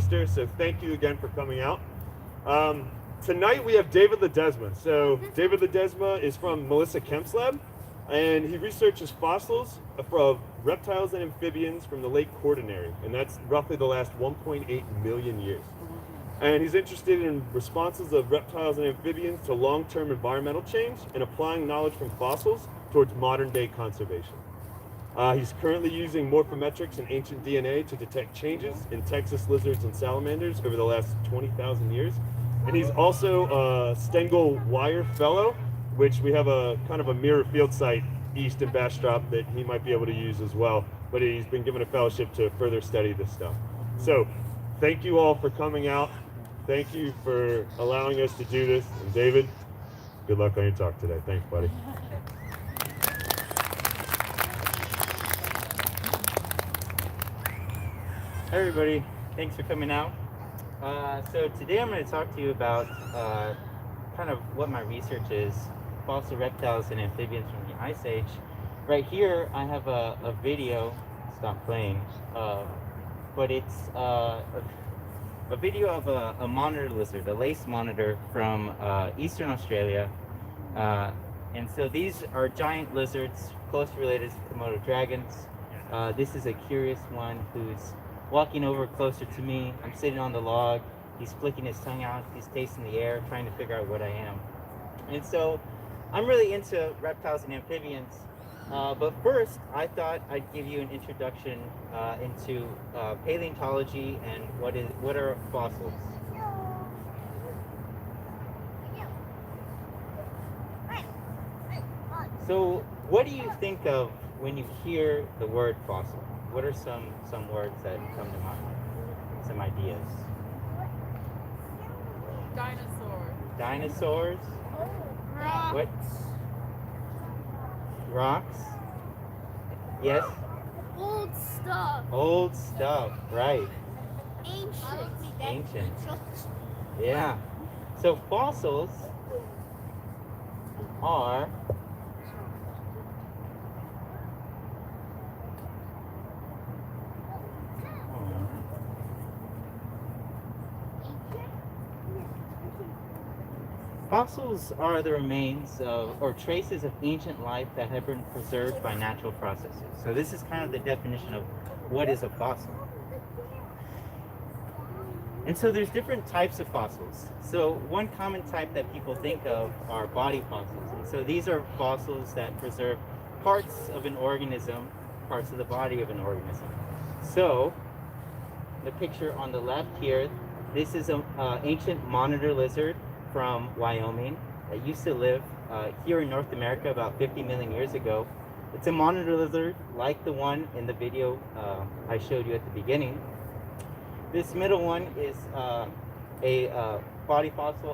So thank you again for coming out. Tonight we have David Ledesma. So David Ledesma is from Melissa Kemp's lab, and he researches fossils of reptiles and amphibians from the late Quaternary, and that's roughly the last 1.8 million years. And he's interested in responses of reptiles and amphibians to long-term environmental change and applying knowledge from fossils towards modern-day conservation. He's currently using morphometrics and ancient DNA to detect changes in Texas lizards and salamanders over the last 20,000 years. And he's also a Stengel Wire Fellow, which we have a kind of a mirror field site east in Bastrop that he might be able to use as well. But he's been given a fellowship to further study this stuff. So thank you all for coming out. Thank you for allowing us to do this. And David, good luck on your talk today. Thanks, buddy. Hi everybody, thanks for coming out. So today I'm going to talk to you about kind of what my research is, fossil reptiles and amphibians from the Ice Age. Right here I have a video, stop playing, but it's a video of a monitor lizard, a lace monitor from Eastern Australia. And so these are giant lizards, closely related to Komodo dragons. This is a curious one who's walking over closer to me. I'm sitting on the log. He's flicking his tongue out. He's tasting the air, trying to figure out what I am. And so I'm really into reptiles and amphibians. But first, I thought I'd give you an introduction into paleontology and what are fossils. So what do you think of when you hear the word fossil? What are some words that come to mind? Some ideas? Dinosaurs. Dinosaurs? Rocks. What? Rocks? Yes? Old stuff. Old stuff, right. Ancient. Ancient. Yeah. So fossils are fossils are the remains of, or traces of ancient life that have been preserved by natural processes. So this is kind of the definition of what is a fossil. And so there's different types of fossils. So one common type that people think of are body fossils. And so these are fossils that preserve parts of an organism, parts of the body of an organism. So the picture on the left here, this is an ancient monitor lizard from Wyoming that used to live here in North America about 50 million years ago. It's a monitor lizard like the one in the video I showed you at the beginning. This middle one is a body fossil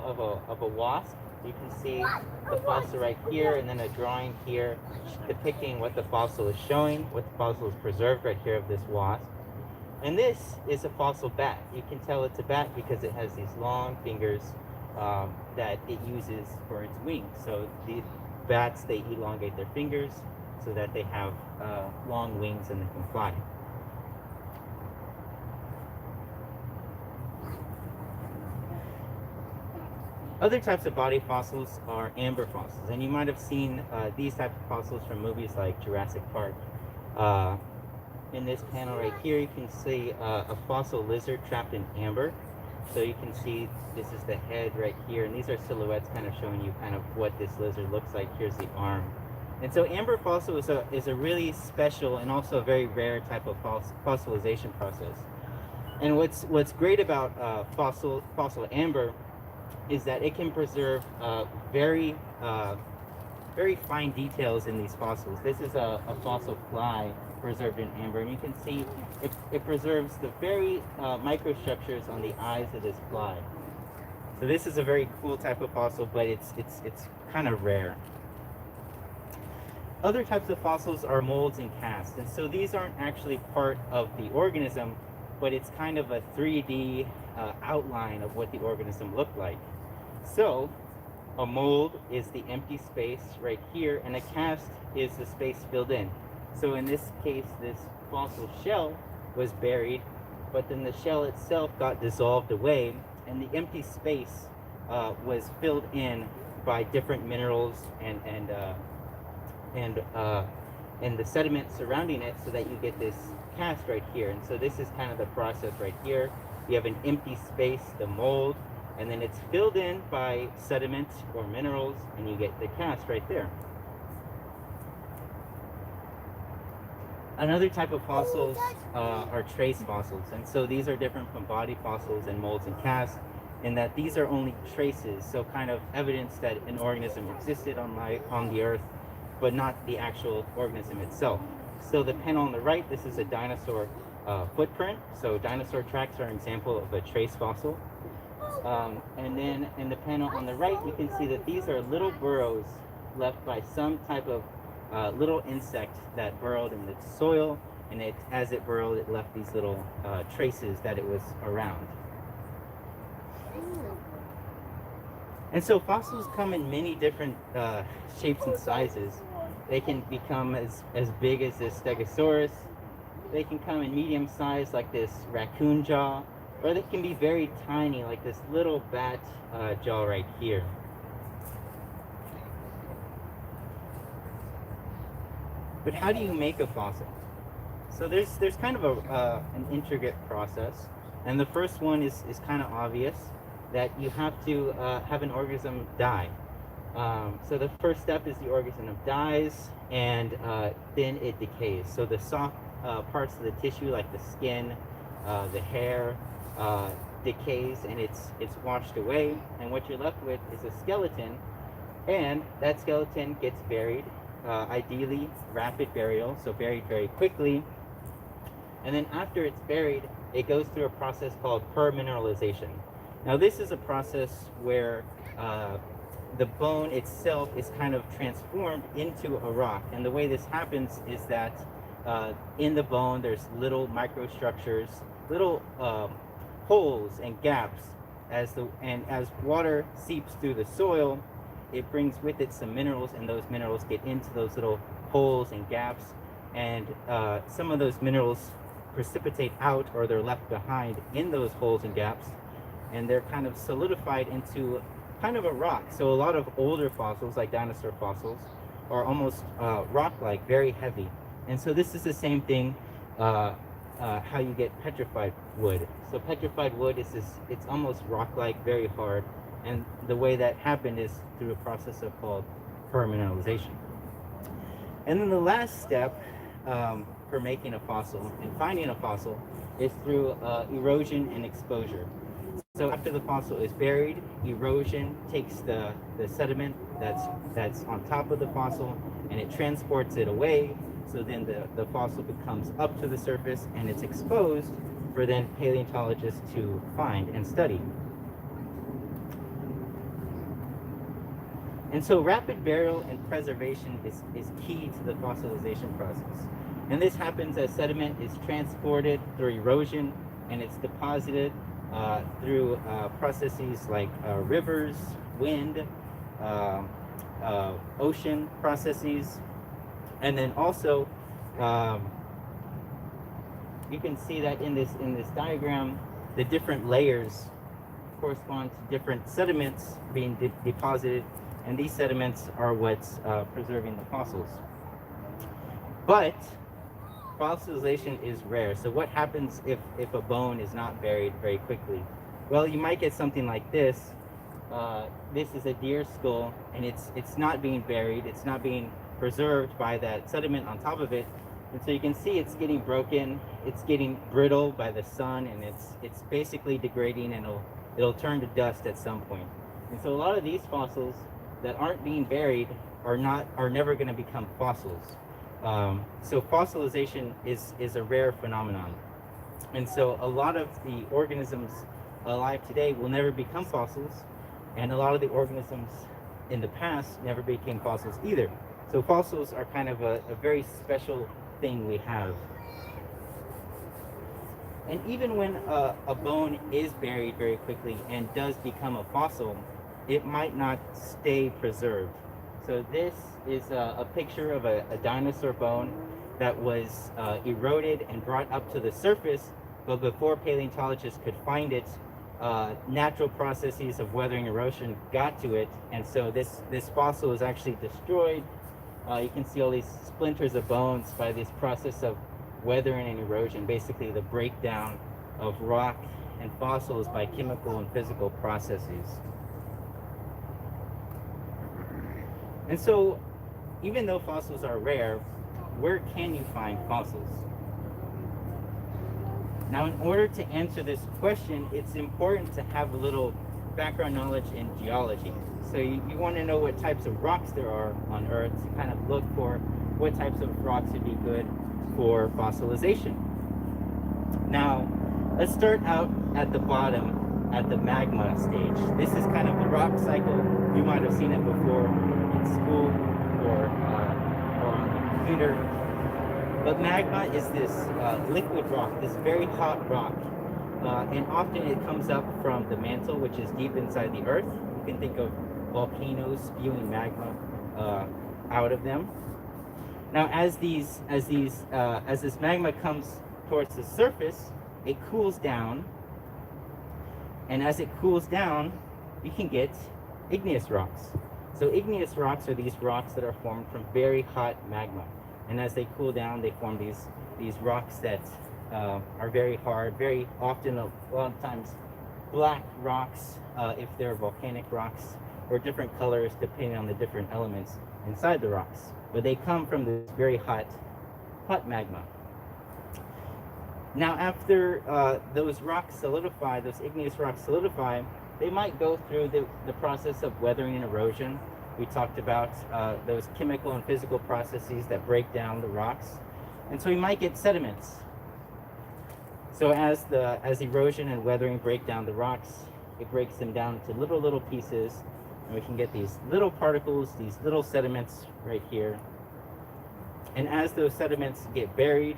of a wasp. You can see the fossil right here, and then a drawing here depicting what the fossil is showing, what the fossil is preserved right here of this wasp. And this is a fossil bat. You can tell it's a bat because it has these long fingers that it uses for its wings. So the bats, they elongate their fingers so that they have long wings and they can fly. Other types of body fossils are amber fossils, and you might have seen these types of fossils from movies like Jurassic Park. In this panel right here, you can see a fossil lizard trapped in amber. So you can see this is the head right here, and these are silhouettes kind of showing you kind of what this lizard looks like. Here's the arm. And so amber fossil is a really special and also a very rare type of fossilization process. And what's great about fossil amber is that it can preserve very fine details in these fossils. This is a fossil fly preserved in amber, and you can see it preserves the very microstructures on the eyes of this fly. So this is a very cool type of fossil, but it's kind of rare. Other types of fossils are molds and casts, and so these aren't actually part of the organism, but it's kind of a 3D outline of what the organism looked like. So a mold is the empty space right here, and a cast is the space filled in. So in this case, this fossil shell was buried but then the shell itself got dissolved away, and the empty space was filled in by different minerals and the sediment surrounding it, so that you get this cast right here. And so this is kind of the process right here. You have an empty space, the mold, and then it's filled in by sediment or minerals, and you get the cast right there. Another type of fossils are trace fossils, and so these are different from body fossils and molds and casts, in that these are only traces, so kind of evidence that an organism existed on the earth, but not the actual organism itself. So the panel on the right, this is a dinosaur footprint. So dinosaur tracks are an example of a trace fossil. And then in the panel on the right, you can see that these are little burrows left by some type of little insect that burrowed in the soil, and as it burrowed, it left these little traces that it was around. And so fossils come in many different shapes and sizes. They can become as big as this Stegosaurus. They can come in medium size like this raccoon jaw, or they can be very tiny like this little bat jaw right here. But how do you make a fossil? So there's kind of an intricate process, and the first one is kind of obvious, that you have to have an organism die. So the first step is the organism dies, and then it decays. So the soft parts of the tissue, like the skin, the hair, decays, and it's washed away, and what you're left with is a skeleton, and that skeleton gets buried, ideally rapid burial, so buried very quickly. And then after it's buried, it goes through a process called permineralization. Now this is a process where the bone itself is kind of transformed into a rock. And the way this happens is that in the bone there's little microstructures, little holes and gaps. As water seeps through the soil, it brings with it some minerals, and those minerals get into those little holes and gaps. And some of those minerals precipitate out, or they're left behind in those holes and gaps, and they're kind of solidified into kind of a rock. So a lot of older fossils, like dinosaur fossils, are almost rock-like, very heavy. And so this is the same thing, how you get petrified wood. So petrified wood is it's almost rock-like, very hard. And the way that happened is through a process called permineralization. And then the last step for making a fossil and finding a fossil is through erosion and exposure. So after the fossil is buried, erosion takes the sediment that's on top of the fossil, and it transports it away. So then the fossil becomes up to the surface, and it's exposed for then paleontologists to find and study. And so rapid burial and preservation is key to the fossilization process. And this happens as sediment is transported through erosion, and it's deposited through processes like rivers, wind, ocean processes. And then also, you can see that in this diagram, the different layers correspond to different sediments being deposited, and these sediments are what's preserving the fossils. But fossilization is rare. So what happens if a bone is not buried very quickly? Well, you might get something like this. This is a deer skull, and it's not being buried. It's not being preserved by that sediment on top of it. And so you can see it's getting broken. It's getting brittle by the sun, and it's basically degrading, and it'll turn to dust at some point. And so a lot of these fossils that aren't being buried are never going to become fossils. So fossilization is a rare phenomenon. And so a lot of the organisms alive today will never become fossils, and a lot of the organisms in the past never became fossils either. So fossils are kind of a very special thing we have. And even when a bone is buried very quickly and does become a fossil, it might not stay preserved. So this is a picture of a dinosaur bone that was eroded and brought up to the surface, but before paleontologists could find it, natural processes of weathering erosion got to it, and so this fossil is actually destroyed. You can see all these splinters of bones by this process of weathering and erosion, basically the breakdown of rock and fossils by chemical and physical processes. And so, even though fossils are rare, where can you find fossils? Now, in order to answer this question, it's important to have a little background knowledge in geology. So you want to know what types of rocks there are on Earth to kind of look for what types of rocks would be good for fossilization. Now, let's start out at the bottom, at the magma stage. This is kind of the rock cycle. You might have seen it before in school or on the computer. But magma is this liquid rock, this very hot rock. And often it comes up from the mantle, which is deep inside the earth. You can think of volcanoes spewing magma out of them. Now, as this magma comes towards the surface, it cools down. And as it cools down, you can get igneous rocks. So igneous rocks are these rocks that are formed from very hot magma. And as they cool down, they form these rocks that are very hard, very often, a lot of times, black rocks if they're volcanic rocks, or different colors depending on the different elements inside the rocks. But they come from this very hot magma. Now, after those rocks solidify, those igneous rocks solidify, they might go through the process of weathering and erosion. We talked about those chemical and physical processes that break down the rocks. And so we might get sediments. So as erosion and weathering break down the rocks, it breaks them down into little pieces, and we can get these little particles, these little sediments right here. And as those sediments get buried,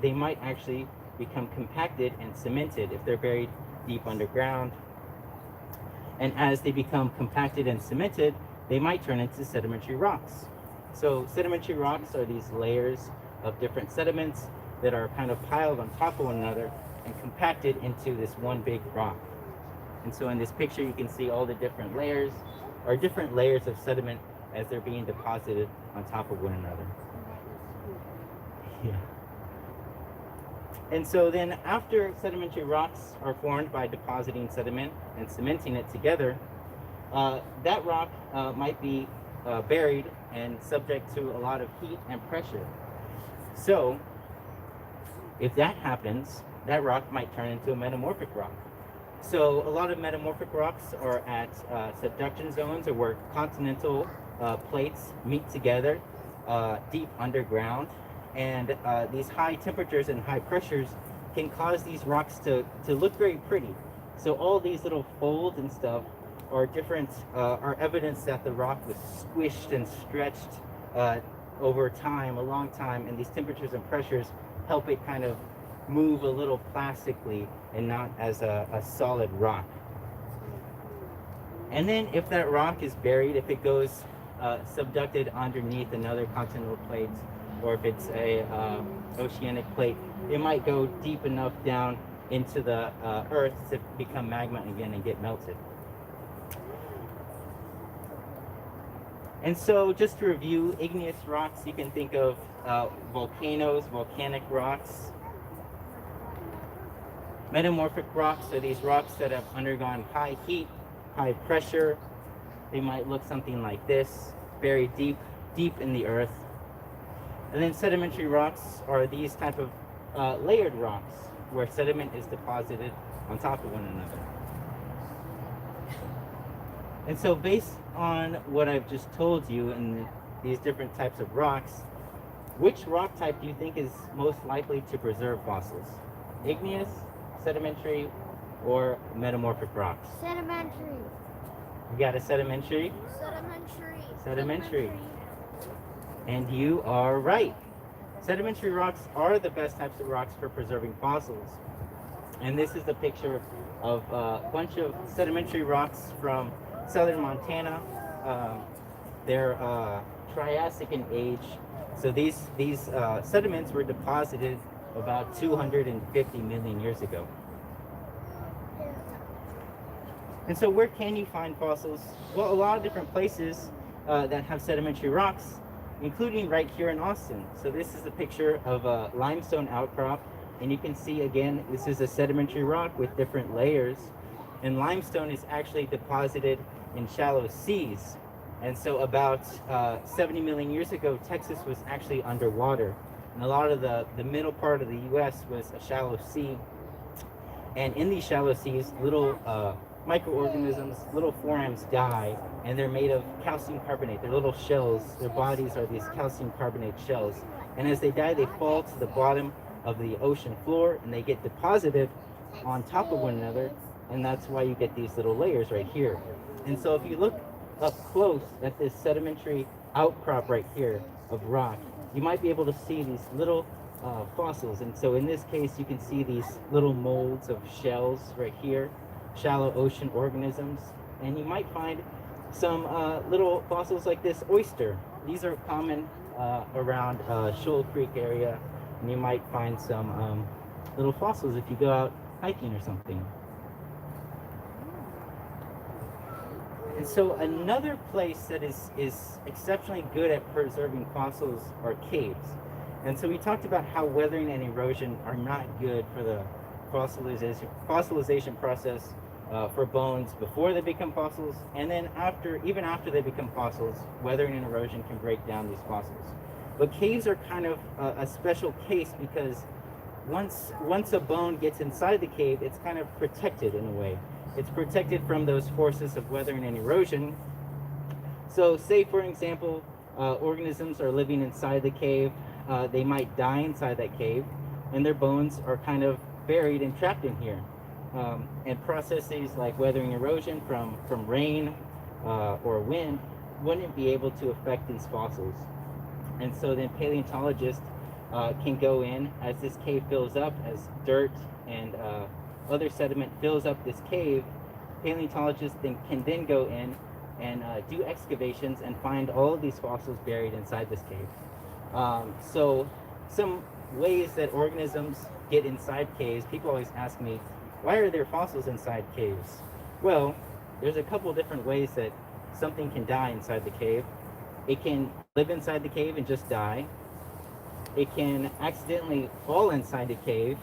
they might actually become compacted and cemented if they're buried deep underground. And as they become compacted and cemented, they might turn into sedimentary rocks. So sedimentary rocks are these layers of different sediments that are kind of piled on top of one another and compacted into this one big rock. And so in this picture, you can see all the different layers, or different layers of sediment as they're being deposited on top of one another. Yeah. And so then after sedimentary rocks are formed by depositing sediment and cementing it together, that rock might be buried and subject to a lot of heat and pressure. So if that happens, that rock might turn into a metamorphic rock. So a lot of metamorphic rocks are at subduction zones, or where continental plates meet together deep underground. And these high temperatures and high pressures can cause these rocks to look very pretty. So all these little folds and stuff are evidence that the rock was squished and stretched over time, a long time, and these temperatures and pressures help it kind of move a little plastically and not as a solid rock. And then if that rock is buried, if it goes subducted underneath another continental plate, or if it's a oceanic plate, it might go deep enough down into the earth to become magma again and get melted. And so just to review, igneous rocks, you can think of volcanoes, volcanic rocks. Metamorphic rocks are these rocks that have undergone high heat, high pressure. They might look something like this, buried deep in the earth. And then sedimentary rocks are these type of layered rocks where sediment is deposited on top of one another. And so based on what I've just told you and these different types of rocks, which rock type do you think is most likely to preserve fossils? Igneous, sedimentary, or metamorphic rocks? Sedimentary. You got a sedimentary? Sedimentary. Sedimentary. And you are right. Sedimentary rocks are the best types of rocks for preserving fossils. And this is the picture of a bunch of sedimentary rocks from southern Montana. They're Triassic in age. So these sediments were deposited about 250 million years ago. And so where can you find fossils? Well, a lot of different places that have sedimentary rocks, including right here in Austin. So this is a picture of a limestone outcrop, and you can see again, this is a sedimentary rock with different layers. And limestone is actually deposited in shallow seas. And so about 70 million years ago, Texas was actually underwater. And a lot of the middle part of the US was a shallow sea. And in these shallow seas, little microorganisms, little forams die, and they're made of calcium carbonate. They're little shells. Their bodies are these calcium carbonate shells. And as they die, they fall to the bottom of the ocean floor, and they get deposited on top of one another, and that's why you get these little layers right here. And so if you look up close at this sedimentary outcrop right here of rock, you might be able to see these little fossils. And so in this case, you can see these little molds of shells right here, shallow ocean organisms, and you might find some little fossils like this oyster. These are common around Shoal Creek area, and you might find some little fossils if you go out hiking or something. And so another place that is exceptionally good at preserving fossils are caves. And so we talked about how weathering and erosion are not good for the fossilization process for bones before they become fossils, and then even after they become fossils, weathering and erosion can break down these fossils. But caves are kind of a special case because once a bone gets inside the cave, it's kind of protected in a way. It's protected from those forces of weathering and erosion. So say, for example, organisms are living inside the cave. They might die inside that cave, and their bones are kind of buried and trapped in here. And processes like weathering and erosion from rain or wind wouldn't be able to affect these fossils. And so then paleontologists can go in as this cave fills up, as dirt and other sediment fills up this cave. Paleontologists can then go in and do excavations and find all of these fossils buried inside this cave. So some ways that organisms get inside caves, people always ask me, why are there fossils inside caves? Well, there's a couple different ways that something can die inside the cave. It can live inside the cave and just die. It can accidentally fall inside the cave.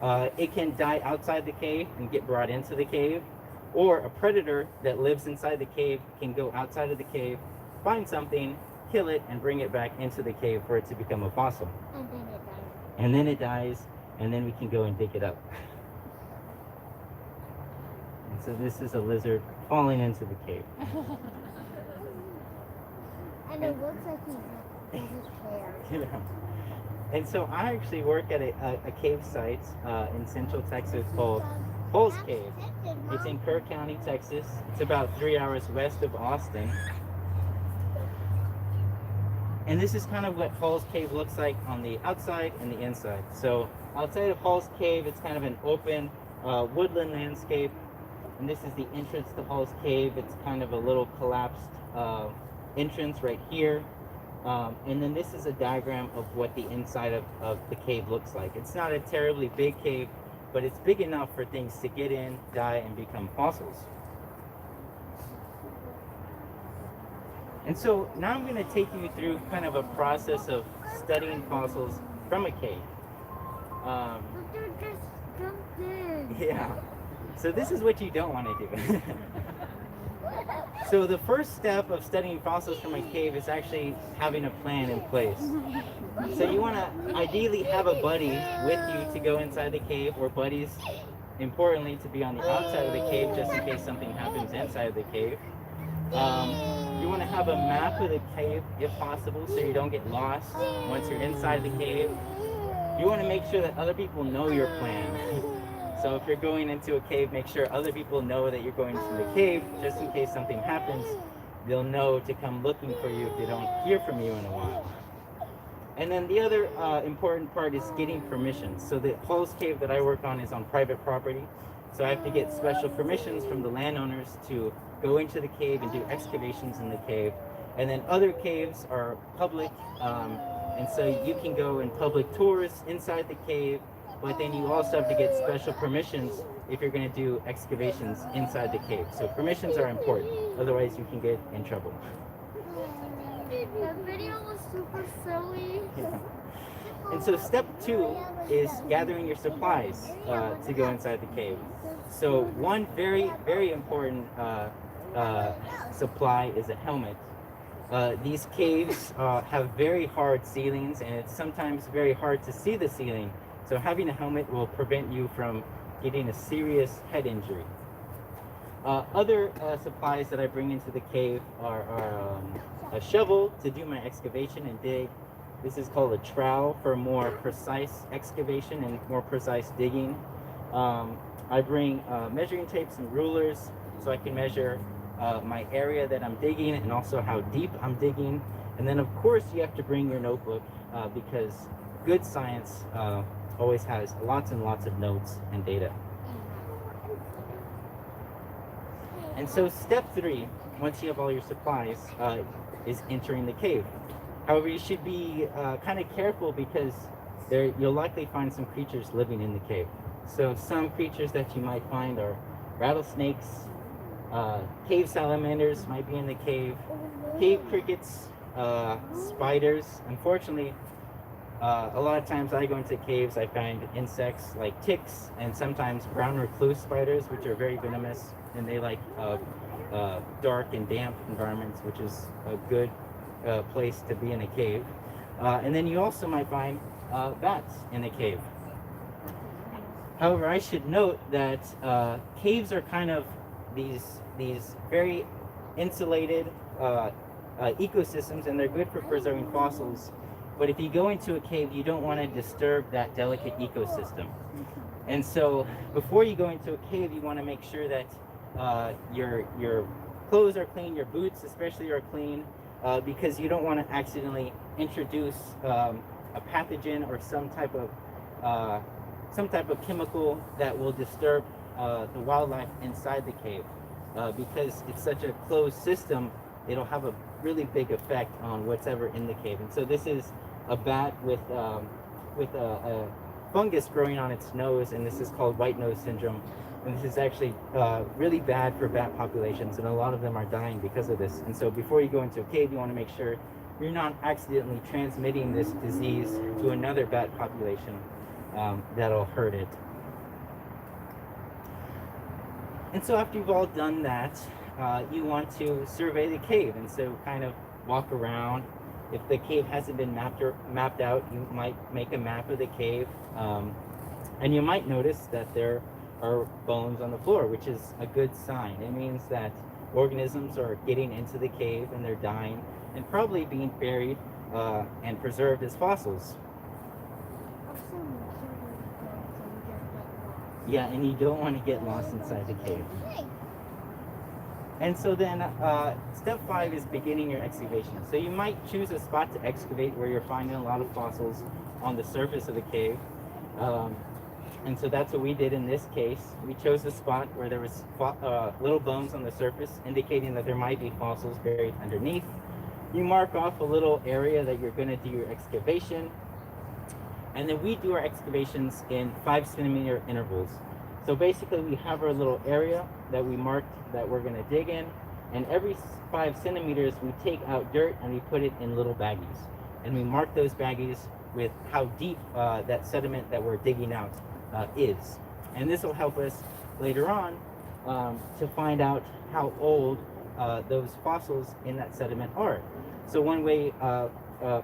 It can die outside the cave and get brought into the cave. Or a predator that lives inside the cave can go outside of the cave, find something, kill it, and bring it back into the cave for it to become a fossil. And then it dies, and then we can go and dig it up. And so this is a lizard falling into the cave. And it looks like he's hair. And so I actually work at a cave site in Central Texas called Halls Cave. It's in Kerr County, Texas. It's about 3 hours west of Austin. And this is kind of what Halls Cave looks like on the outside and the inside. So outside of Halls Cave, it's kind of an open woodland landscape. And this is the entrance to Halls Cave. It's kind of a little collapsed entrance right here. And then this is a diagram of what the inside of the cave looks like. It's not a terribly big cave, but it's big enough for things to get in, die, and become fossils. And so now I'm going to take you through kind of a process of studying fossils from a cave. Just jumped in. Yeah. So this is what you don't want to do. So the first step of studying fossils from a cave is actually having a plan in place. So you want to ideally have a buddy with you to go inside the cave, or buddies, importantly, to be on the outside of the cave just in case something happens inside of the cave. You want to have a map of the cave if possible so you don't get lost once you're inside the cave. You want to make sure that other people know your plan. So if you're going into a cave, make sure other people know that you're going to the cave, just in case something happens. They'll know to come looking for you if they don't hear from you in a while. And then the other important part is getting permissions. So the Halls Cave that I work on is on private property. So I have to get special permissions from the landowners to go into the cave and do excavations in the cave. And then other caves are public, And so you can go in public tours inside the cave, but then you also have to get special permissions if you're going to do excavations inside the cave. So permissions are important, otherwise you can get in trouble. That video was super silly. And so step 2 is gathering your supplies to go inside the cave. So one very, very important supply is a helmet. These caves have very hard ceilings, and it's sometimes very hard to see the ceiling. So having a helmet will prevent you from getting a serious head injury. Other supplies that I bring into the cave are a shovel to do my excavation and dig. This is called a trowel for more precise excavation and more precise digging. I bring measuring tapes and rulers so I can measure my area that I'm digging and also how deep I'm digging. And then of course you have to bring your notebook because good science always has lots and lots of notes and data. And so step 3, once you have all your supplies, is entering the cave. However, you should be kind of careful because you'll likely find some creatures living in the cave. So some creatures that you might find are rattlesnakes, cave salamanders might be in the cave, cave crickets, spiders. Unfortunately, a lot of times I go into caves, I find insects like ticks and sometimes brown recluse spiders, which are very venomous, and they like dark and damp environments, which is a good place to be in a cave. And then you also might find bats in a cave. However, I should note that caves are kind of these very insulated ecosystems, and they're good for preserving fossils. But if you go into a cave, you don't want to disturb that delicate ecosystem. And so before you go into a cave, you want to make sure that your clothes are clean, your boots especially are clean, because you don't want to accidentally introduce a pathogen or some type of chemical that will disturb the wildlife inside the cave. Because it's such a closed system, it'll have a really big effect on what's ever in the cave. And so this is a bat with a fungus growing on its nose, and this is called white nose syndrome. And this is actually really bad for bat populations, and a lot of them are dying because of this. And so before you go into a cave, you want to make sure you're not accidentally transmitting this disease to another bat population that'll hurt it. And so after you've all done that, you want to survey the cave, and so kind of walk around. If the cave hasn't been mapped out, you might make a map of the cave, and you might notice that there are bones on the floor, which is a good sign. It means that organisms are getting into the cave and they're dying and probably being buried and preserved as fossils. Yeah, and you don't want to get lost inside the cave. And so then step 5 is beginning your excavation. So you might choose a spot to excavate where you're finding a lot of fossils on the surface of the cave. And so that's what we did in this case. We chose a spot where there was little bones on the surface, indicating that there might be fossils buried underneath. You mark off a little area that you're going to do your excavation. And then we do our excavations in 5-centimeter intervals. So basically we have our little area that we marked that we're going to dig in, and every 5 centimeters we take out dirt and we put it in little baggies. And we mark those baggies with how deep that sediment that we're digging out is. And this will help us later on to find out how old those fossils in that sediment are. So one way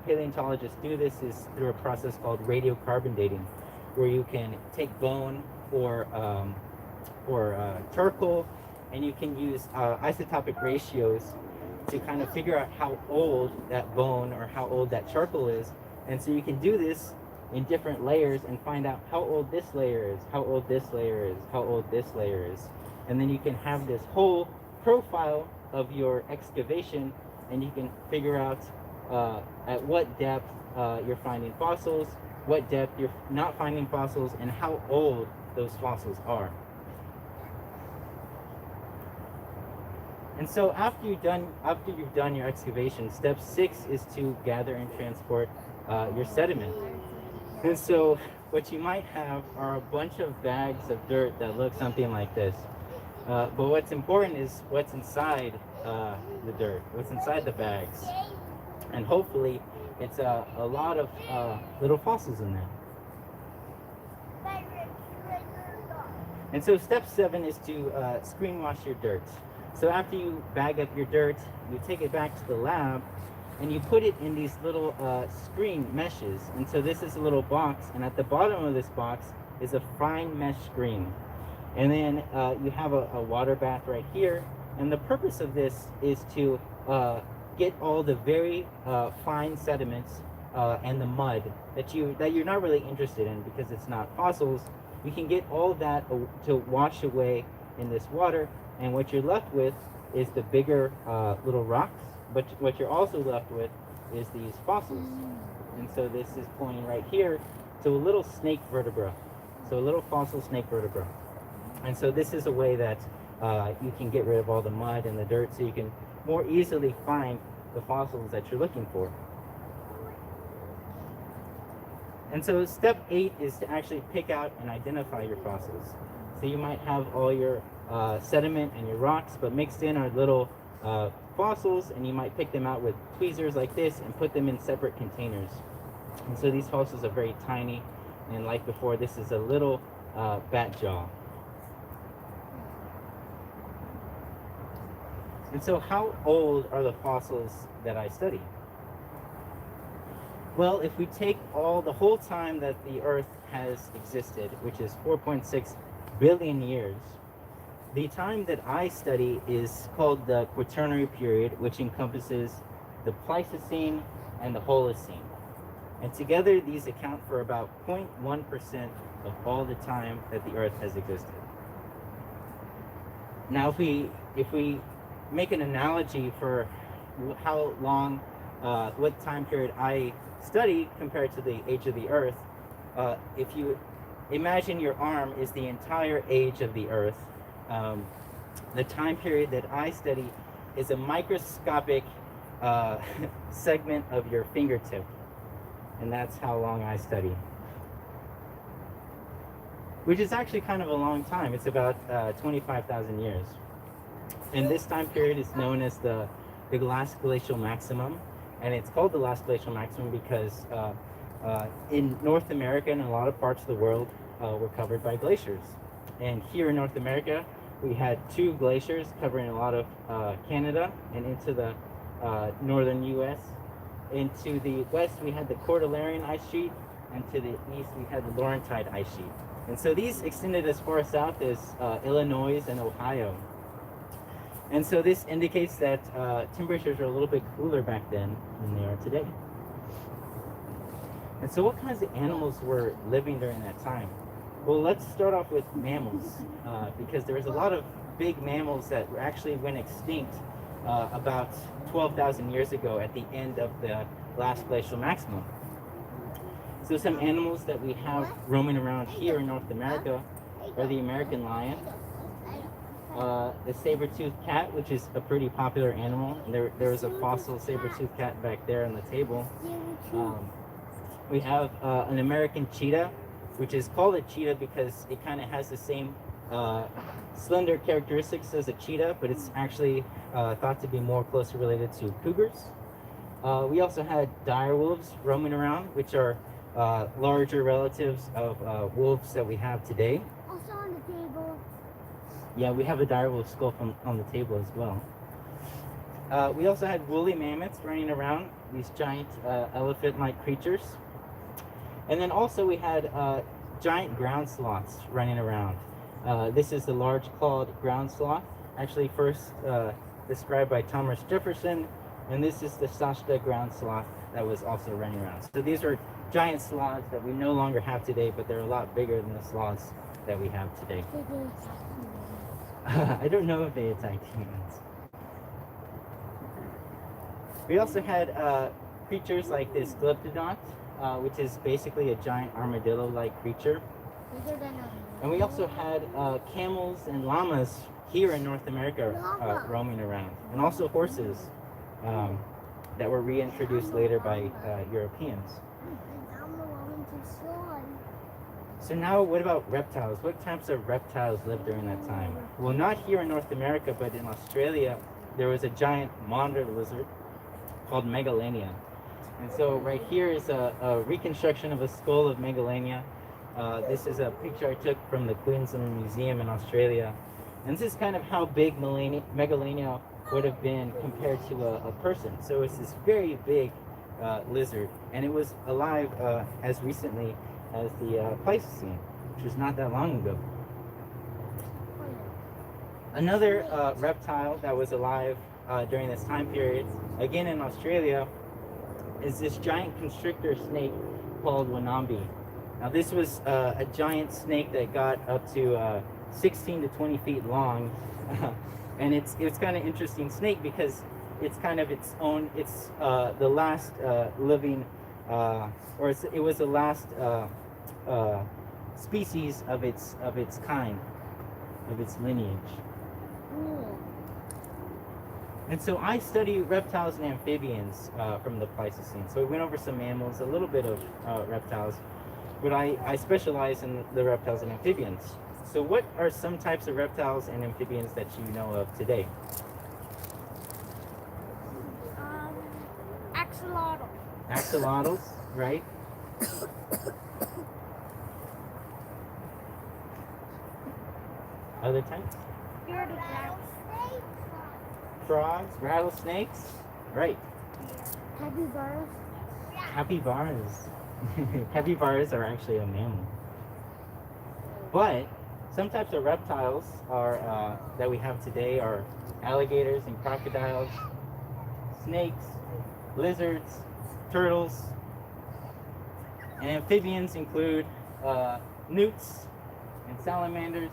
paleontologists do this is through a process called radiocarbon dating, where you can take bone or charcoal, and you can use isotopic ratios to kind of figure out how old that bone or how old that charcoal is. And so you can do this in different layers and find out how old this layer is, how old this layer is, how old this layer is. And then you can have this whole profile of your excavation, and you can figure out at what depth you're finding fossils, what depth you're not finding fossils, and how old those fossils are. And so after you've done your excavation, step 6 is to gather and transport your sediment. And so what you might have are a bunch of bags of dirt that look something like this. But what's important is what's inside the dirt, what's inside the bags. And hopefully it's a lot of little fossils in there. And so step 7 is to screen wash your dirt. So after you bag up your dirt, you take it back to the lab and you put it in these little screen meshes. And so this is a little box, and at the bottom of this box is a fine mesh screen. And then you have a water bath right here. And the purpose of this is to get all the very fine sediments and the mud that you're not really interested in because it's not fossils. You can get all that to wash away in this water, and what you're left with is the bigger little rocks, but what you're also left with is these fossils. And so this is pointing right here to a little snake vertebra, so a little fossil snake vertebra. And so this is a way that you can get rid of all the mud and the dirt so you can more easily find the fossils that you're looking for. And so step 8 is to actually pick out and identify your fossils. So you might have all your sediment and your rocks, but mixed in are little fossils, and you might pick them out with tweezers like this and put them in separate containers. And so these fossils are very tiny, and like before, this is a little bat jaw. And so how old are the fossils that I study? Well, if we take the whole time that the Earth has existed, which is 4.6 billion years, the time that I study is called the Quaternary period, which encompasses the Pleistocene and the Holocene. And together, these account for about 0.1% of all the time that the Earth has existed. Now, if we make an analogy for how long, what time period I study compared to the age of the Earth, if you imagine your arm is the entire age of the Earth, the time period that I study is a microscopic segment of your fingertip, and that's how long I study. Which is actually kind of a long time. It's about 25,000 years. And this time period is known as the last glacial maximum. And it's called the last glacial maximum because in North America and a lot of parts of the world were covered by glaciers. And here in North America, we had 2 glaciers covering a lot of Canada and into the northern U.S. Into the west, we had the Cordilleran ice sheet, and to the east, we had the Laurentide ice sheet. And so these extended as far south as Illinois and Ohio. And so this indicates that temperatures are a little bit cooler back then than they are today. And so what kinds of animals were living during that time? Well, let's start off with mammals, because there was a lot of big mammals that actually went extinct about 12,000 years ago at the end of the last glacial maximum. So some animals that we have roaming around here in North America are the American lion, the saber-toothed cat, which is a pretty popular animal. There is a fossil saber-toothed cat back there on the table. We have an American cheetah, which is called a cheetah because it kind of has the same slender characteristics as a cheetah, but it's actually thought to be more closely related to cougars. We also had dire wolves roaming around, which are larger relatives of wolves that we have today. Also on the table. Yeah, we have a dire wolf skull on the table as well. We also had woolly mammoths running around, these giant elephant-like creatures. And then also we had giant ground sloths running around. This is the large clawed ground sloth, actually first described by Thomas Jefferson, and this is the Sashta ground sloth that was also running around. So these are giant sloths that we no longer have today, but they're a lot bigger than the sloths that we have today. I don't know if they attacked humans. We also had creatures like this glyptodont, which is basically a giant armadillo-like creature. And we also had camels and llamas here in North America roaming around, and also horses that were reintroduced later by Europeans. I'm going to slide. So now what about reptiles? What types of reptiles lived during that time? Well, not here in North America, but in Australia, there was a giant monitor lizard called Megalania. And so right here is a reconstruction of a skull of Megalania. This is a picture I took from the Queensland Museum in Australia. And this is kind of how big Megalania would have been compared to a person. So it's this very big lizard. And it was alive as recently as the Pleistocene, which was not that long ago. Another reptile that was alive during this time period, again in Australia, is this giant constrictor snake called Wanambi. Now this was a giant snake that got up to 16 to 20 feet long, and it's kind of interesting snake because it's kind of its own. It's the last living, it was the last species of its kind, of its lineage. And so I study reptiles and amphibians from the Pleistocene. So we went over some mammals, a little bit of reptiles, but I specialize in the reptiles and amphibians. So what are some types of reptiles and amphibians that you know of today? Axolotl. Axolotls, right? Other types? Frogs, rattlesnakes, right? Capybaras. Capybaras. Capybaras are actually a mammal. But some types of reptiles are that we have today are alligators and crocodiles, snakes, lizards, turtles, and amphibians include newts and salamanders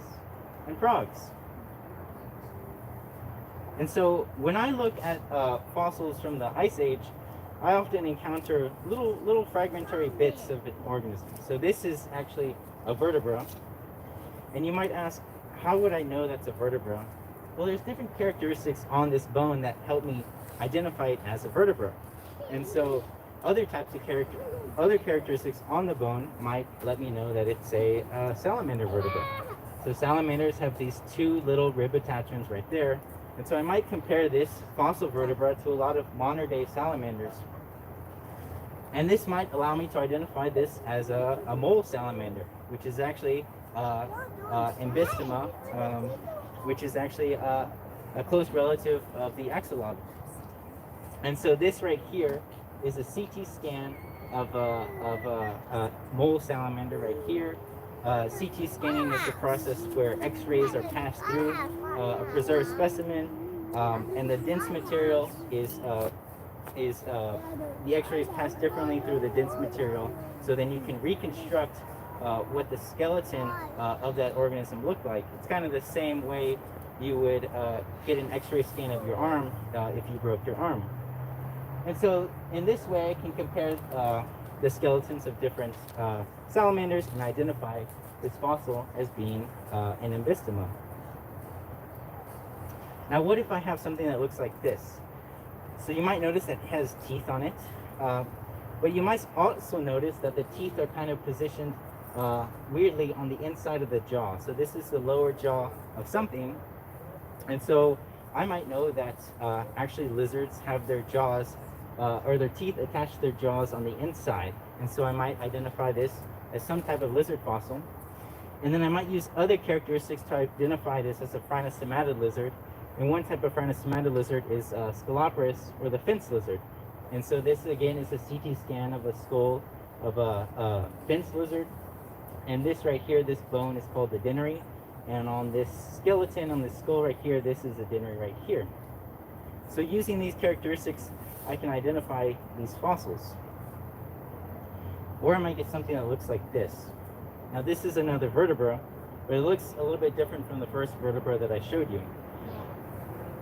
and frogs. And so when I look at fossils from the Ice Age, I often encounter little fragmentary bits of an organism. So this is actually a vertebra. And you might ask, how would I know that's a vertebra? Well, there's different characteristics on this bone that help me identify it as a vertebra. And so other characteristics on the bone might let me know that it's a salamander vertebra. So salamanders have these two little rib attachments right there. And so I might compare this fossil vertebra to a lot of modern day salamanders. And this might allow me to identify this as a mole salamander, which is actually Embystoma, which is actually a close relative of the axolotl. And so this right here is a CT scan of a mole salamander right here. CT scanning is the process where X-rays are passed through a preserved specimen, and the dense material is the X-rays pass differently through the dense material, so then you can reconstruct what the skeleton of that organism looked like. It's kind of the same way you would get an X-ray scan of your arm if you broke your arm. And so in this way I can compare the skeletons of different salamanders and identify this fossil as being an Embystoma. Now what if I have something that looks like this? So you might notice that it has teeth on it, but you might also notice that the teeth are kind of positioned weirdly on the inside of the jaw. So this is the lower jaw of something, and so I might know that actually lizards have their jaws or their teeth attached to their jaws on the inside, and so I might identify this as some type of lizard fossil. And then I might use other characteristics to identify this as a phrynostomatid lizard. And one type of phrynostomatid lizard is Scoloporus, or the fence lizard. And so this again is a CT scan of a skull of a fence lizard. And this right here, this bone is called the dennary. And on this skeleton, on this skull right here, this is a dennary right here. So using these characteristics, I can identify these fossils. Or I might get something that looks like this. Now this is another vertebra, but it looks a little bit different from the first vertebra that I showed you.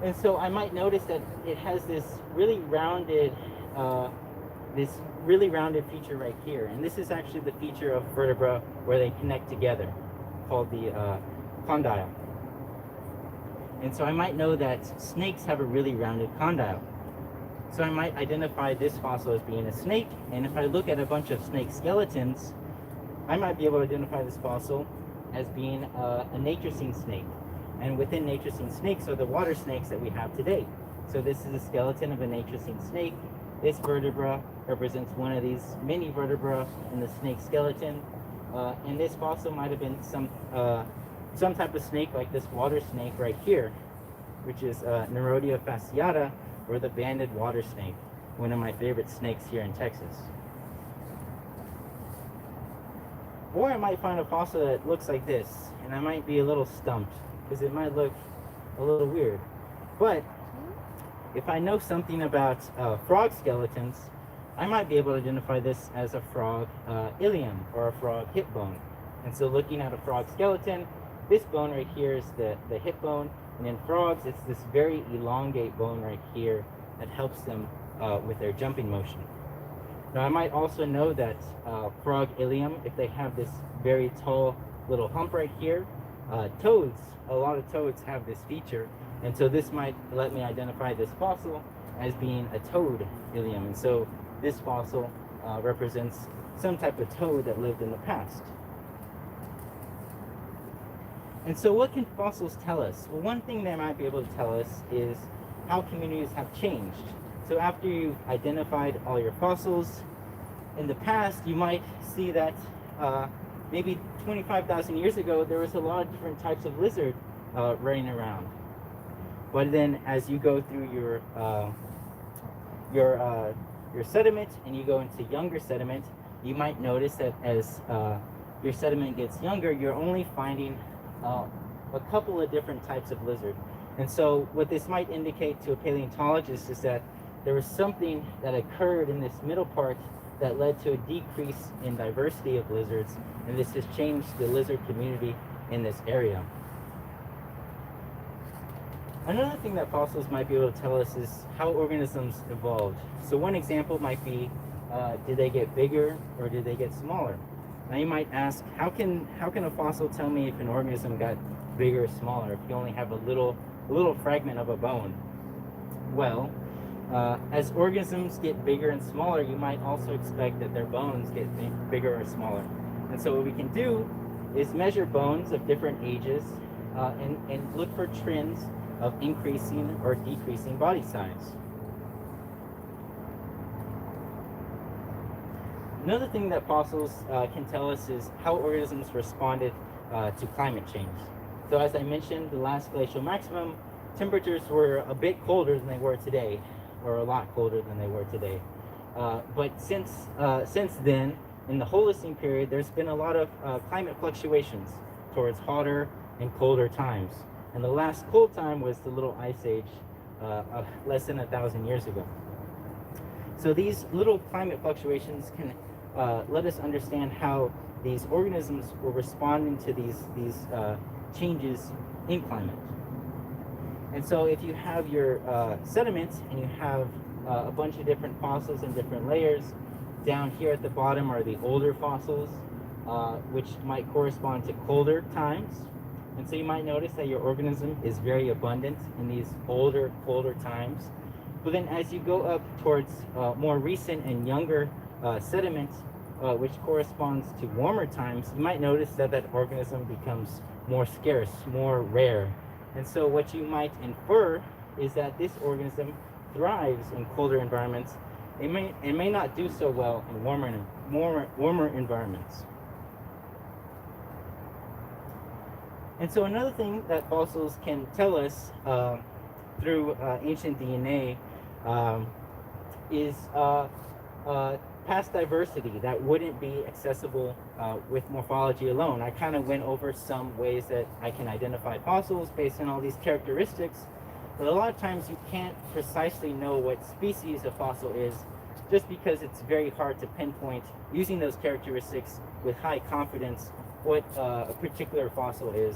And so I might notice that it has this really rounded feature right here. And this is actually the feature of vertebra where they connect together, called the condyle. And so I might know that snakes have a really rounded condyle. So I might identify this fossil as being a snake, and if I look at a bunch of snake skeletons, I might be able to identify this fossil as being a nature's snake. And within nature's snakes are the water snakes that we have today. So this is a skeleton of a nature's snake. This vertebra represents one of these mini vertebra in the snake skeleton. And this fossil might have been some type of snake like this water snake right here, which is Nerodia fasciata, or the banded water snake, one of my favorite snakes here in Texas. Or I might find a fossil that looks like this, and I might be a little stumped, because it might look a little weird. But if I know something about frog skeletons, I might be able to identify this as a frog ilium, or a frog hip bone. And so looking at a frog skeleton, this bone right here is the hip bone, and in frogs, it's this very elongate bone right here that helps them with their jumping motion. Now, I might also know that frog ilium, if they have this very tall little hump right here, toads, a lot of toads have this feature, and so this might let me identify this fossil as being a toad ilium. And so this fossil represents some type of toad that lived in the past. And so what can fossils tell us? Well, one thing they might be able to tell us is how communities have changed. So after you've identified all your fossils, in the past you might see that maybe 25,000 years ago there was a lot of different types of lizard running around. But then as you go through your sediment and you go into younger sediment, you might notice that as your sediment gets younger, you're only finding a couple of different types of lizard. And so what this might indicate to a paleontologist is that there was something that occurred in this middle part that led to a decrease in diversity of lizards, and this has changed the lizard community in this area. Another thing that fossils might be able to tell us is how organisms evolved. So one example might be, did they get bigger or did they get smaller? Now you might ask, how can a fossil tell me if an organism got bigger or smaller if you only have a little fragment of a bone? Well, as organisms get bigger and smaller, you might also expect that their bones get bigger or smaller. And so what we can do is measure bones of different ages and look for trends of increasing or decreasing body size. Another thing that fossils can tell us is how organisms responded to climate change. So as I mentioned, the last glacial maximum, temperatures were a bit colder than they were today, or a lot colder than they were today. But since then, in the Holocene period, there's been a lot of climate fluctuations towards hotter and colder times. And the last cold time was the Little Ice Age, less than 1,000 years ago. So these little climate fluctuations can let us understand how these organisms were responding to these changes in climate. And so if you have your sediments and you have a bunch of different fossils in different layers, down here at the bottom are the older fossils, which might correspond to colder times. And so you might notice that your organism is very abundant in these older, colder times. But then as you go up towards more recent and younger sediment, which corresponds to warmer times, you might notice that that organism becomes more scarce, more rare. And so what you might infer is that this organism thrives in colder environments. It may not do so well in warmer environments. And so another thing that fossils can tell us through ancient DNA is past diversity that wouldn't be accessible with morphology alone. I kind of went over some ways that I can identify fossils based on all these characteristics, but a lot of times you can't precisely know what species a fossil is just because it's very hard to pinpoint using those characteristics with high confidence what a particular fossil is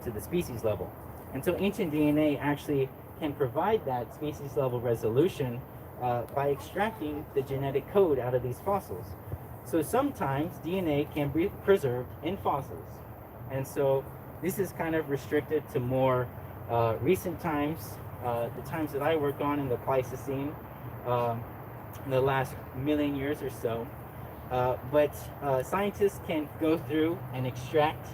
to the species level. And so ancient DNA actually can provide that species level resolution by extracting the genetic code out of these fossils. So sometimes DNA can be preserved in fossils. And so this is kind of restricted to more recent times, the times that I worked on in the Pleistocene. in the last million years or so. But scientists can go through and extract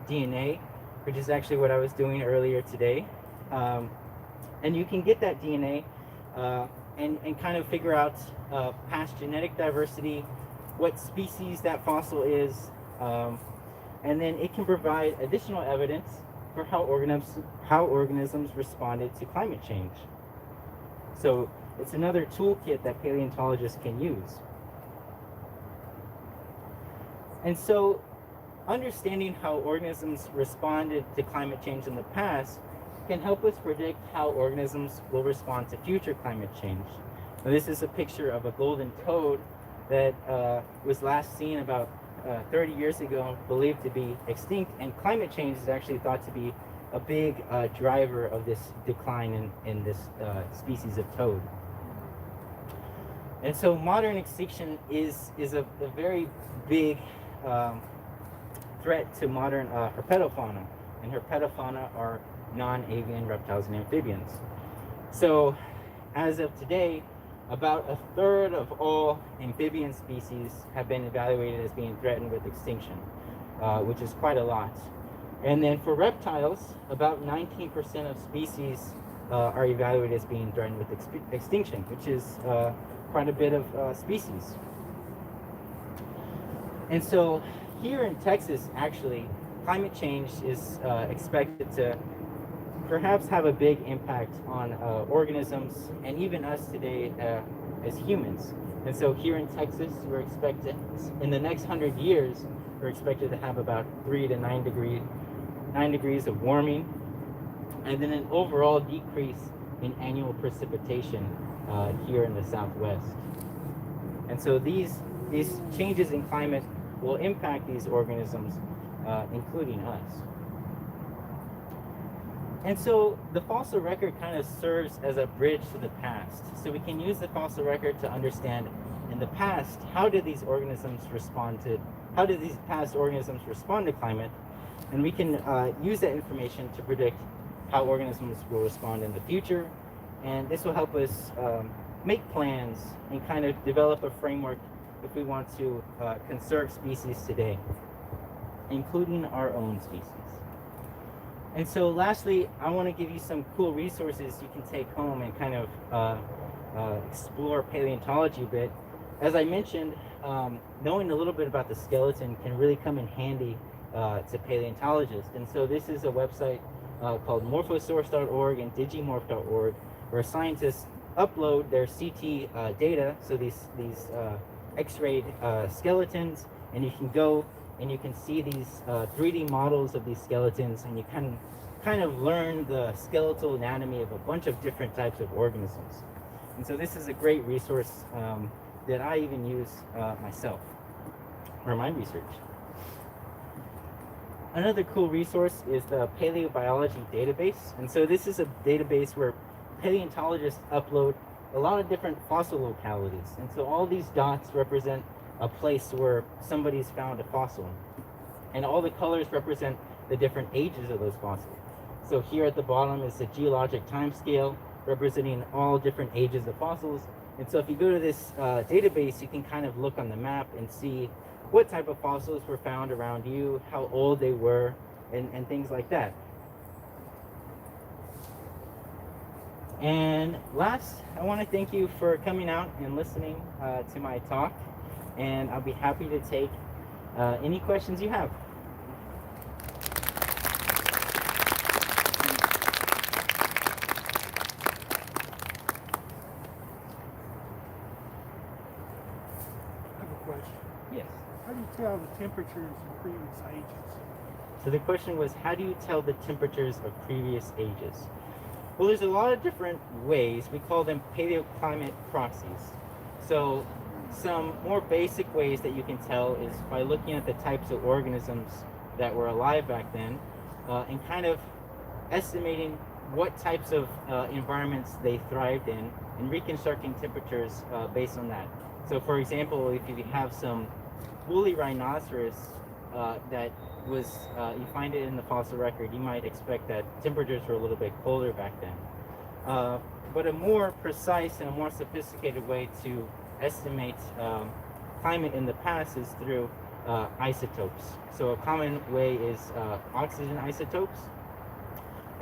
DNA, which is actually what I was doing earlier today. And you can get that DNA and kind of figure out past genetic diversity, what species that fossil is, and then it can provide additional evidence for how organisms responded to climate change. So it's another toolkit that paleontologists can use. And so understanding how organisms responded to climate change in the past can help us predict how organisms will respond to future climate change. Now, this is a picture of a golden toad that was last seen about 30 years ago, believed to be extinct, and climate change is actually thought to be a big driver of this decline in this species of toad. And so modern extinction is a very big threat to modern herpetofauna, and herpetofauna are non-avian reptiles and amphibians. So as of today, about a third of all amphibian species have been evaluated as being threatened with extinction, which is quite a lot. And then for reptiles, about 19% of species are evaluated as being threatened with extinction, which is quite a bit of species. And so here in Texas, actually, climate change is expected to perhaps have a big impact on organisms and even us today as humans. And so here in Texas, we're expected, in the next 100 years, we're expected to have about 3 to 9 degrees of warming, and then an overall decrease in annual precipitation here in the Southwest. And so these changes in climate will impact these organisms, including us. And so the fossil record kind of serves as a bridge to the past. So we can use the fossil record to understand in the past, how did these past organisms respond to climate? And we can use that information to predict how organisms will respond in the future. And this will help us make plans and kind of develop a framework if we want to conserve species today, including our own species. And so lastly, I want to give you some cool resources you can take home and kind of explore paleontology a bit. As I mentioned, knowing a little bit about the skeleton can really come in handy to paleontologists. And so this is a website called morphosource.org and digimorph.org, where scientists upload their CT data, so these X-rayed skeletons, and you can go and you can see these 3D models of these skeletons, and you can kind of learn the skeletal anatomy of a bunch of different types of organisms. And so this is a great resource that I even use myself for my research. Another cool resource is the Paleobiology Database. And so this is a database where paleontologists upload a lot of different fossil localities. And so all these dots represent a place where somebody's found a fossil. And all the colors represent the different ages of those fossils. So here at the bottom is the geologic time scale representing all different ages of fossils. And so if you go to this database, you can kind of look on the map and see what type of fossils were found around you, how old they were, and things like that. And last, I want to thank you for coming out and listening to my talk. And I'll be happy to take any questions you have. I have a question. Yes. How do you tell the temperatures of previous ages? So the question was, how do you tell the temperatures of previous ages? Well, there's a lot of different ways. We call them paleoclimate proxies. So some more basic ways that you can tell is by looking at the types of organisms that were alive back then and kind of estimating what types of environments they thrived in and reconstructing temperatures based on that. So for example, if you have some woolly rhinoceros that was, you find it in the fossil record, you might expect that temperatures were a little bit colder back then. But a more precise and a more sophisticated way to estimate climate in the past is through isotopes. So a common way is oxygen isotopes.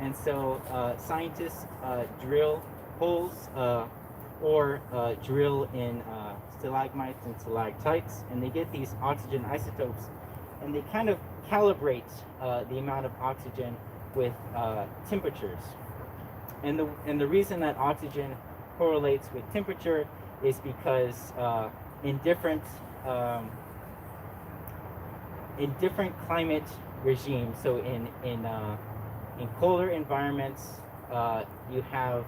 And so scientists drill holes or drill in stalagmites and stalactites, and they get these oxygen isotopes, and they kind of calibrate the amount of oxygen with temperatures. And the reason that oxygen correlates with temperature is because in different climate regimes, so in colder environments, you have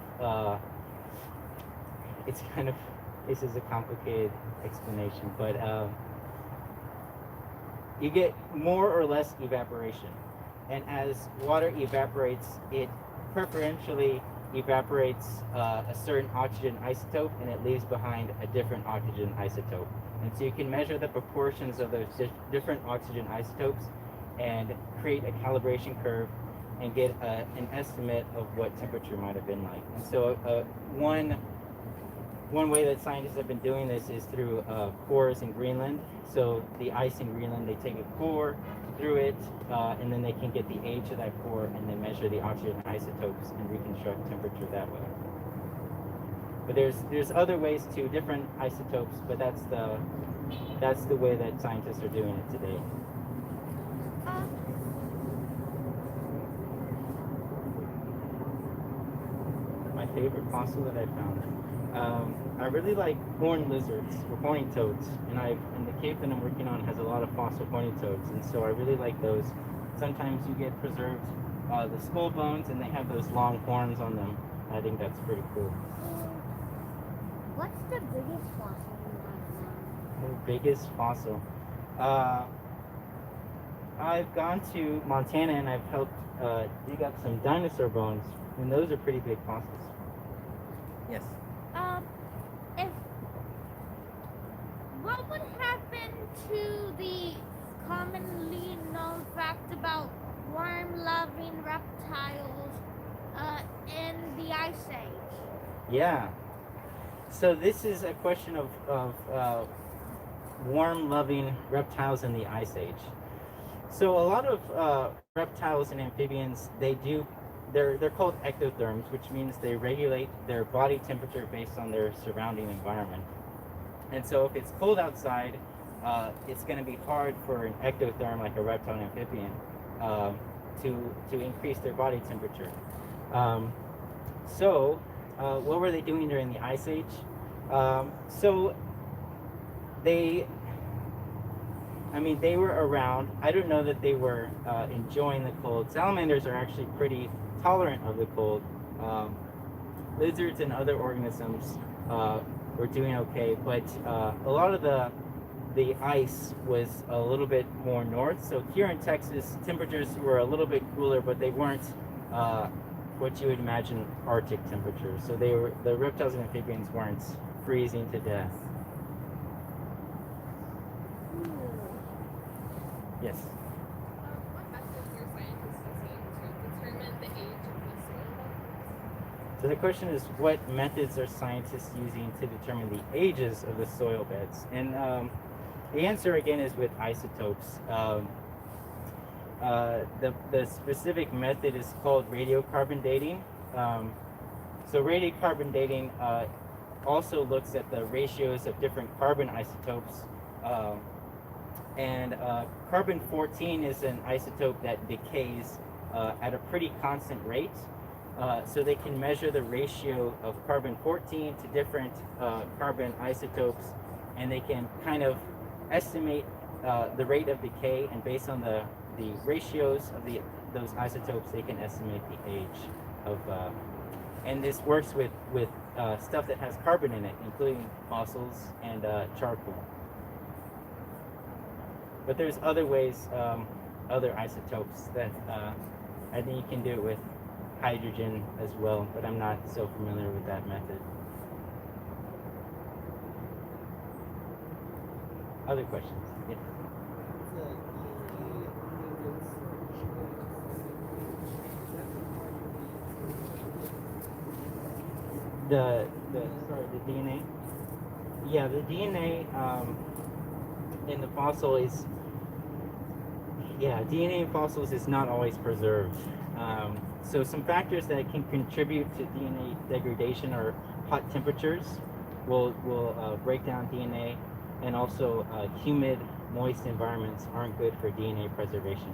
it's kind of, this is a complicated explanation, but you get more or less evaporation, and as water evaporates, it preferentially evaporates a certain oxygen isotope, and it leaves behind a different oxygen isotope. And so you can measure the proportions of those different oxygen isotopes and create a calibration curve and get an estimate of what temperature might have been like. And so one way that scientists have been doing this is through cores in Greenland. So the ice in Greenland, they take a core through it, and then they can get the age of that core and then measure the oxygen isotopes and reconstruct temperature that way. But there's other ways too, different isotopes, but that's the way that scientists are doing it today. My favorite fossil that I found. I really like horned lizards or horny toads, and the cave that I'm working on has a lot of fossil horny toads, and so I really like those. Sometimes you get preserved the skull bones, and they have those long horns on them. I think that's pretty cool. What's the biggest fossil you have The biggest fossil. I've gone to Montana and I've helped dig up some dinosaur bones, and those are pretty big fossils. Yes. What would happen to the commonly known fact about worm-loving reptiles in the Ice Age? Yeah. So this is a question of worm-loving reptiles in the Ice Age. So a lot of reptiles and amphibians, they're called ectotherms, which means they regulate their body temperature based on their surrounding environment. And so if it's cold outside, it's going to be hard for an ectotherm like a reptile and amphibian to increase their body temperature. So what were they doing during the Ice Age? So they were around. I don't know that they were enjoying the cold. Salamanders are actually pretty tolerant of the cold. Lizards and other organisms were doing okay, but a lot of the ice was a little bit more north. So here in Texas, temperatures were a little bit cooler, but they weren't what you would imagine Arctic temperatures. So the reptiles and amphibians weren't freezing to death. Yes. What methods are scientists using to determine the age of the soil? So the question is, what methods are scientists using to determine the ages of the soil beds? And the answer again is with isotopes. The specific method is called radiocarbon dating. So radiocarbon dating also looks at the ratios of different carbon isotopes. And carbon-14 is an isotope that decays at a pretty constant rate. So they can measure the ratio of carbon-14 to different carbon isotopes, and they can kind of estimate the rate of decay, and based on the ratios of those isotopes, they can estimate the age of, and this works with stuff that has carbon in it, including fossils and charcoal. But there's other ways, other isotopes that I think you can do it with hydrogen as well, but I'm not so familiar with that method. Other questions? Yeah. The DNA. Yeah, the DNA in the fossil is, DNA in fossils is not always preserved. So some factors that can contribute to DNA degradation are hot temperatures will break down DNA, and also humid, moist environments aren't good for DNA preservation.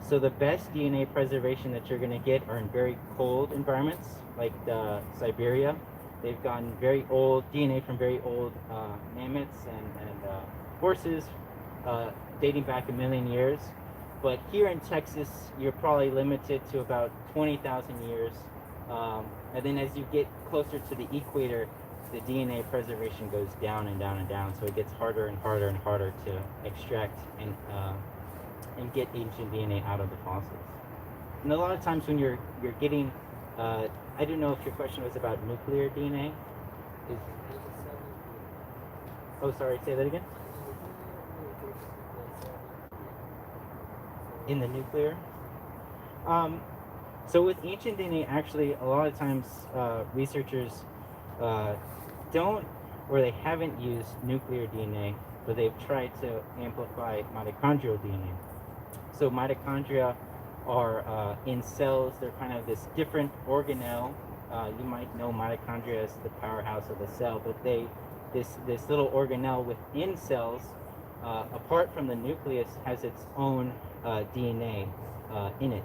So the best DNA preservation that you're going to get are in very cold environments, like Siberia. They've gotten very old DNA from very old mammoths and horses, dating back 1 million years. But here in Texas, you're probably limited to about 20,000 years. And then as you get closer to the equator, the DNA preservation goes down and down and down. So it gets harder and harder and harder to extract and get ancient DNA out of the fossils. And a lot of times when you're getting, I don't know if your question was about nuclear DNA. Oh, sorry, say that again? In the nuclear? So with ancient DNA, actually, a lot of times researchers don't, or they haven't used nuclear DNA, but they've tried to amplify mitochondrial DNA. So mitochondria are in cells. They're kind of this different organelle. You might know mitochondria as the powerhouse of the cell, but this little organelle within cells, apart from the nucleus, has its own DNA in it.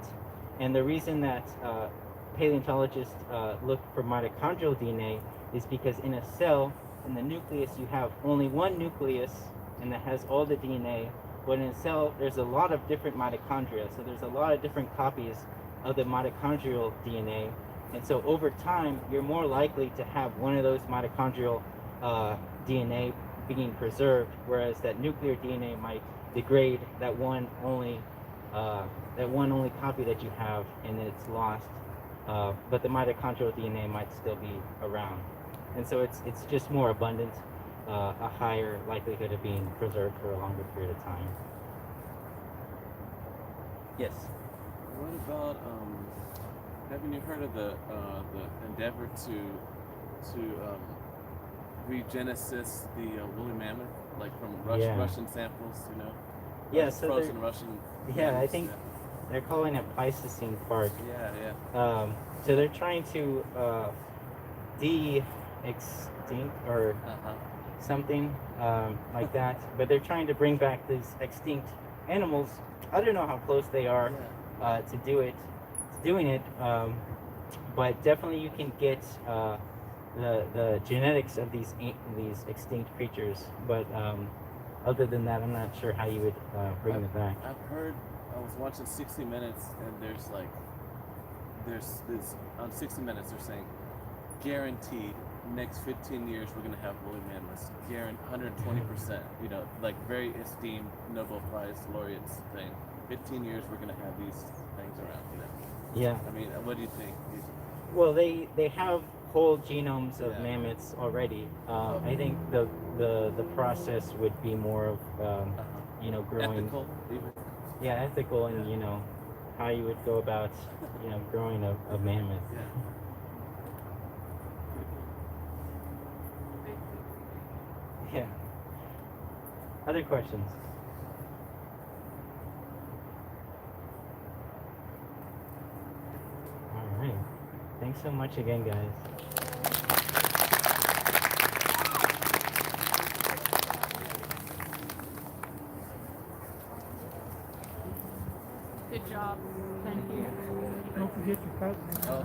And the reason that paleontologists look for mitochondrial DNA is because in a cell, in the nucleus, you have only one nucleus, and that has all the DNA. But in a cell, there's a lot of different mitochondria. So there's a lot of different copies of the mitochondrial DNA. And so over time, you're more likely to have one of those mitochondrial DNA being preserved, whereas that nuclear DNA might degrade that one only copy that you have, and then it's lost. But the mitochondrial DNA might still be around. And so it's just more abundant, a higher likelihood of being preserved for a longer period of time. Yes? What about, haven't you heard of the endeavor to regenesis the woolly mammoth, like from Russian samples, you know? Yeah, like so frozen Russian. Yeah, mammoths, I think they're calling it Pleistocene Park. Yeah. So they're trying to de-extinct or something like that, but they're trying to bring back these extinct animals. I don't know how close they are to doing it, but definitely you can get the genetics of these extinct creatures. But other than that, I'm not sure how you would bring them back. I've heard. I was watching 60 Minutes, and there's this on 60 Minutes. They're saying guaranteed next 15 years we're gonna have woolly mammoths. Guaranteed 120%. You know, like very esteemed Nobel Prize laureates saying 15 years we're gonna have these things around. You know. Yeah. I mean, what do you think? Well, they have whole genomes of mammoths already. I think the process would be more of growing. Ethical, even. Yeah, ethical, and how you would go about growing a mammoth. Yeah. Yeah. Other questions? All right. Thanks so much again, guys. Good job. Thank you. Don't forget your cousin. Oh.